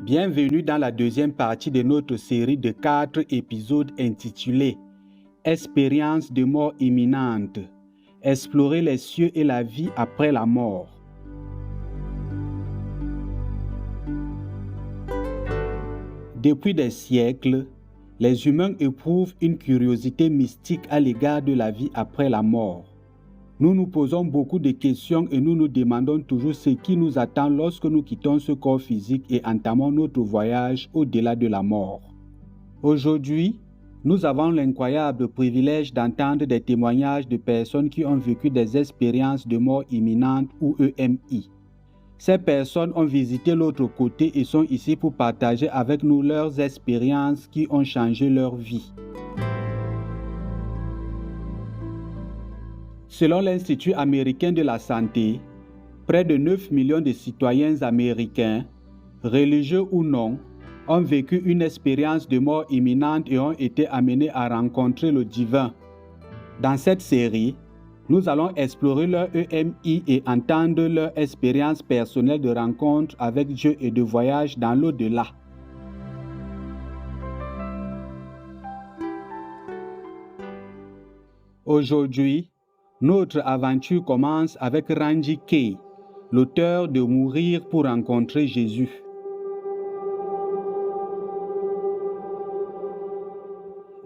Bienvenue dans la deuxième partie de notre série de 4 épisodes intitulée « Expérience de mort imminente. Explorer les cieux et la vie après la mort ». Depuis des siècles, les humains éprouvent une curiosité mystique à l'égard de la vie après la mort. Nous nous posons beaucoup de questions et nous nous demandons toujours ce qui nous attend lorsque nous quittons ce corps physique et entamons notre voyage au-delà de la mort. Aujourd'hui, nous avons l'incroyable privilège d'entendre des témoignages de personnes qui ont vécu des expériences de mort imminente ou EMI. Ces personnes ont visité l'autre côté et sont ici pour partager avec nous leurs expériences qui ont changé leur vie. Selon l'Institut américain de la santé, près de 9 millions de citoyens américains, religieux ou non, ont vécu une expérience de mort imminente et ont été amenés à rencontrer le divin. Dans cette série, nous allons explorer leur EMI et entendre leur expérience personnelle de rencontre avec Dieu et de voyage dans l'au-delà. Aujourd'hui, notre aventure commence avec Randy Kay, l'auteur de Mourir pour rencontrer Jésus.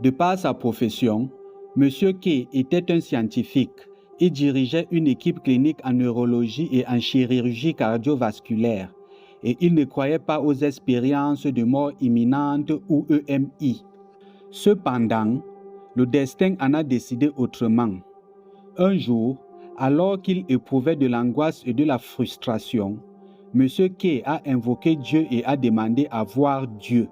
De par sa profession, M. Kay était un scientifique. Il dirigeait une équipe clinique en neurologie et en chirurgie cardiovasculaire et il ne croyait pas aux expériences de mort imminente ou EMI. Cependant, le destin en a décidé autrement. Un jour, alors qu'il éprouvait de l'angoisse et de la frustration, M. Kay a invoqué Dieu et a demandé à voir Dieu.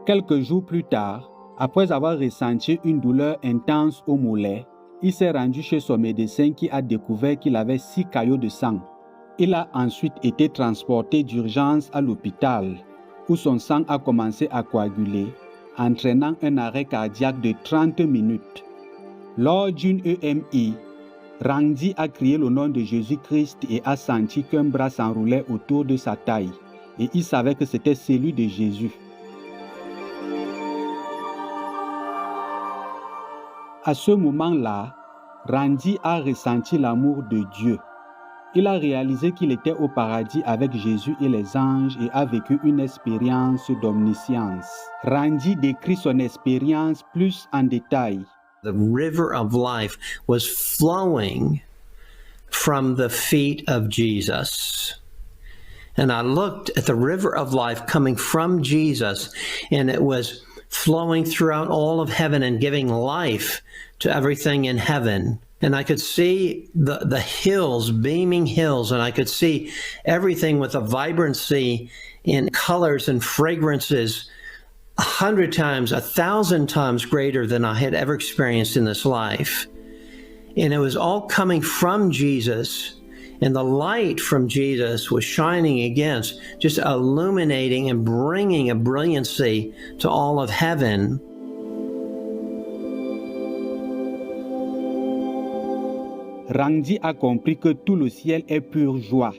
Quelques jours plus tard, après avoir ressenti une douleur intense au mollet, il s'est rendu chez son médecin qui a découvert qu'il avait 6 caillots de sang. Il a ensuite été transporté d'urgence à l'hôpital, où son sang a commencé à coaguler, entraînant un arrêt cardiaque de 30 minutes. Lors d'une EMI, Randy a crié le nom de Jésus-Christ et a senti qu'un bras s'enroulait autour de sa taille, et il savait que c'était celui de Jésus. À ce moment-là, Randy a ressenti l'amour de Dieu. Il a réalisé qu'il était au paradis avec Jésus et les anges et a vécu une expérience d'omniscience. Randy décrit son expérience plus en détail. The river of life was flowing from the feet of Jesus. And I looked at the river of life coming from Jesus, and it was flowing throughout all of heaven and giving life to everything in heaven. And I could see the hills, beaming hills, and I could see everything with a vibrancy in colors and fragrances 100 times, 1,000 times greater than I had ever experienced in this life. And it was all coming from Jesus, and the light from Jesus was shining against, just illuminating and bringing a brilliancy to all of heaven. Randy a compris que tout le ciel est pure joie,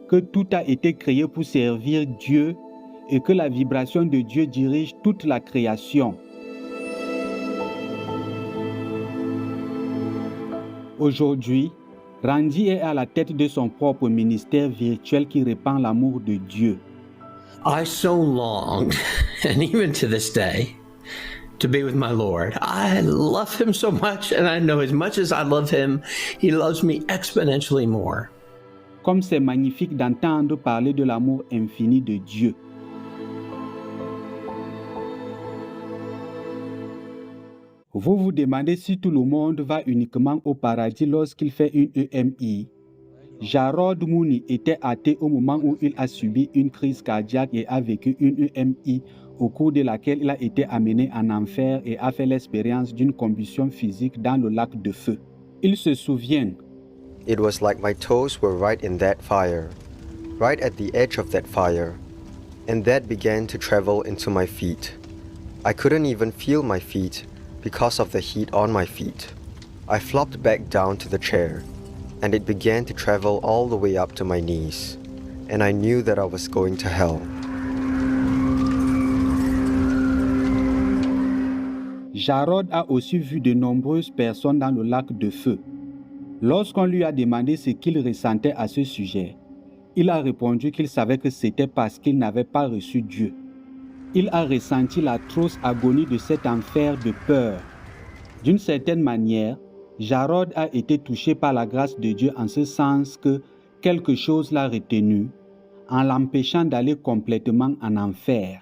que tout a été créé pour servir Dieu et que la vibration de Dieu dirige toute la création. Aujourd'hui, Randy est à la tête de son propre ministère virtuel qui répand l'amour de Dieu. I so long, and even to this day, to be with my Lord. I love him so much, and I know as much as I love him, he loves me exponentially more. Comme c'est magnifique d'entendre parler de l'amour infini de Dieu. Vous vous demandez si tout le monde va uniquement au paradis lorsqu'il fait une EMI. Jarrod Mooney était athée au moment où il a subi une crise cardiaque et a vécu une EMI au cours de laquelle il a été amené en enfer et a fait l'expérience d'une combustion physique dans le lac de feu. Il se souvient. It was like my toes were right in that fire, right at the edge of that fire, and that began to travel into my feet. I couldn't even feel my feet because of the heat on my feet. I flopped back down to the chair. and it began to travel all the way up to my knees, and I knew that I was going to hell. Jarod a aussi vu de nombreuses personnes dans le lac de feu. Lorsqu'on lui a demandé ce qu'il ressentait à ce sujet, il a répondu qu'il savait que c'était parce qu'il n'avait pas reçu Dieu. Il a ressenti l'atroce agonie de cet enfer de peur. D'une certaine manière, Jarod a été touché par la grâce de Dieu en ce sens que quelque chose l'a retenu, en l'empêchant d'aller complètement en enfer.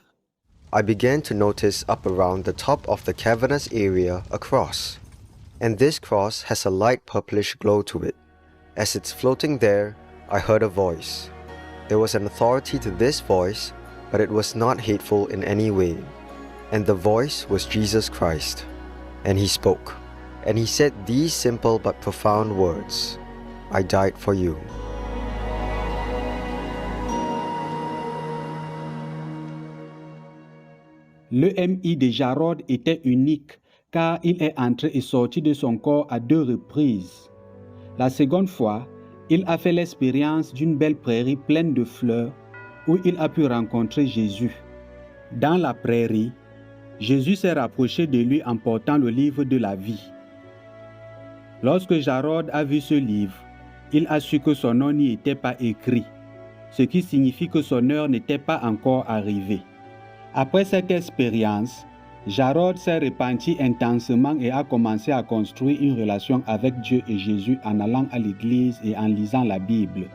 I began to notice up around the top of the cavernous area a cross, and this cross has a light purplish glow to it. As it's floating there, I heard a voice. There was an authority to this voice, but it was not hateful in any way. And the voice was Jesus Christ. And he spoke. And he said these simple but profound words, I died for you. L'EMI de Jarod était unique car il est entré et sorti de son corps à 2 reprises. La seconde fois, il a fait l'expérience d'une belle prairie pleine de fleurs où il a pu rencontrer Jésus. Dans la prairie, Jésus s'est rapproché de lui en portant le livre de la vie. Lorsque Jarod a vu ce livre, il a su que son nom n'y était pas écrit, ce qui signifie que son heure n'était pas encore arrivée. Après cette expérience, Jarod s'est repenti intensément et a commencé à construire une relation avec Dieu et Jésus en allant à l'église et en lisant la Bible.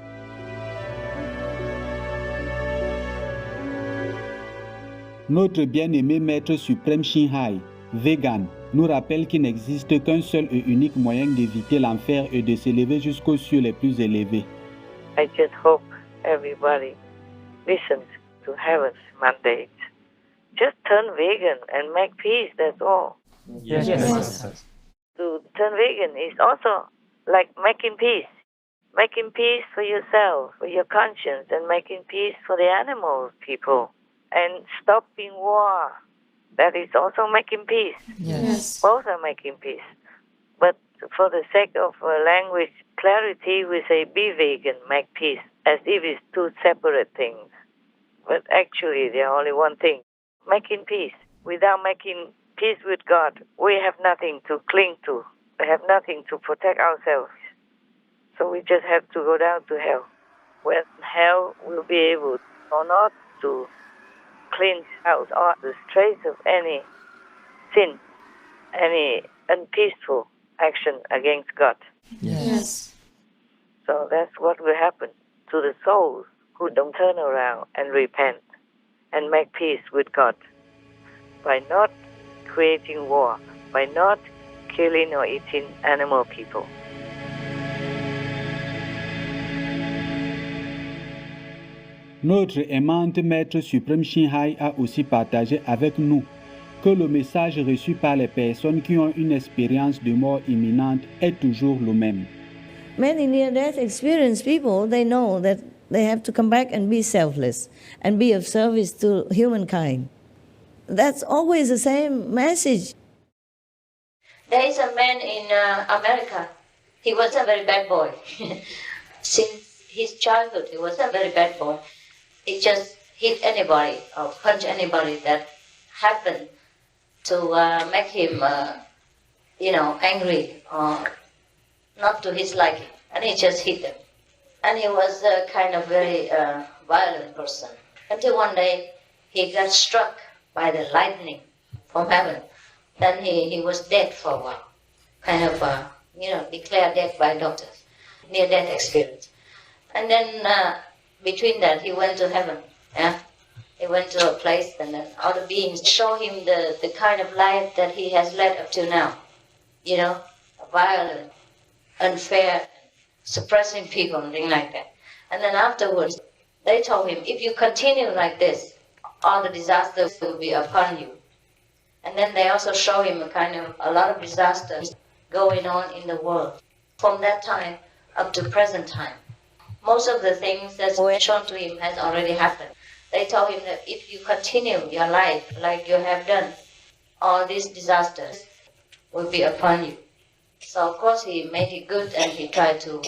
Notre bien-aimé Maître suprême Shinhai, vegan, nous rappelle qu'il n'existe qu'un seul et unique moyen d'éviter l'enfer et de s'élever jusqu'aux cieux les plus élevés. I just hope everybody listens to heaven's mandate. Just turn vegan and make peace, that's all. Yes. To turn vegan is also like making peace. Making peace for yourself, for your conscience, and making peace for the animals, people. And stopping war. That is also making peace. Yes. Both are making peace. But for the sake of language clarity, we say be vegan, make peace, as if it's 2 separate things. But actually, they are only one thing. Making peace. Without making peace with God, we have nothing to cling to. We have nothing to protect ourselves. So we just have to go down to hell. When hell will be able or not to cleanse out all the trace of any sin, any unpeaceful action against God. Yes. So that's what will happen to the souls who don't turn around and repent and make peace with God by not creating war, by not killing or eating animal people. Notre aimante Maître suprême Shinhai a aussi partagé avec nous que le message reçu par les personnes qui ont une expérience de mort imminente est toujours le même. Many near-death experienced people, they know that they have to come back and be selfless and be of service to humankind. That's always the same message. There is a man in America. He was a very bad boy. Since his childhood, he was a very bad boy. He just hit anybody or punch anybody that happened to make him, angry or not to his liking. And he just hit them. And he was a kind of very violent person. Until one day, he got struck by the lightning from heaven. Then he was dead for a while. Kind of, declared dead by doctors. Near-death experience. And then between that, he went to heaven. Yeah, he went to a place, and then other beings show him the kind of life that he has led up to now. Violent, unfair, suppressing people and things like that. And then afterwards, they told him, if you continue like this, all the disasters will be upon you. And then they also show him a lot of disasters going on in the world. From that time up to present time, most of the things that's shown to him has already happened. They told him that if you continue your life like you have done, all these disasters will be upon you. So of course he made it good and he tried to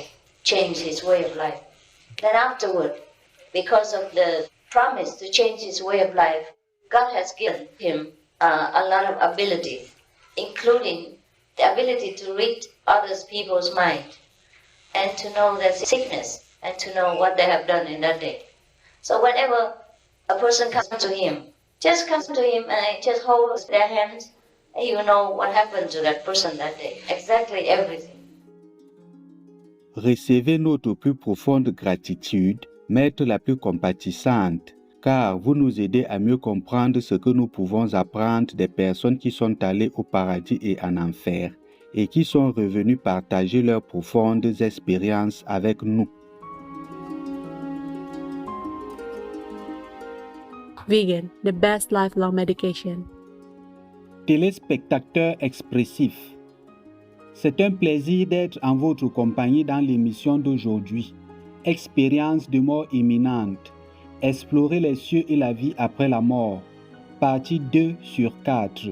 change his way of life. Then afterward, because of the promise to change his way of life, God has given him a lot of abilities, including the ability to read others people's mind and to know their sickness and to know what they have done in that day. So whenever a person comes to him, just come to him and just hold their hands, and you know what happened to that person that day. Exactly everything. Recevez notre plus profonde gratitude, Maître la plus compatissante, car vous nous aidez à mieux comprendre ce que nous pouvons apprendre des personnes qui sont allées au paradis et en enfer, et qui sont revenues partager leurs profondes expériences avec nous. Vegan, the best lifelong medication. Téléspectateurs expressifs, c'est un plaisir d'être en votre compagnie dans l'émission d'aujourd'hui. Expérience de mort imminente. Explorer les cieux et la vie après la mort. Partie 2 sur 4.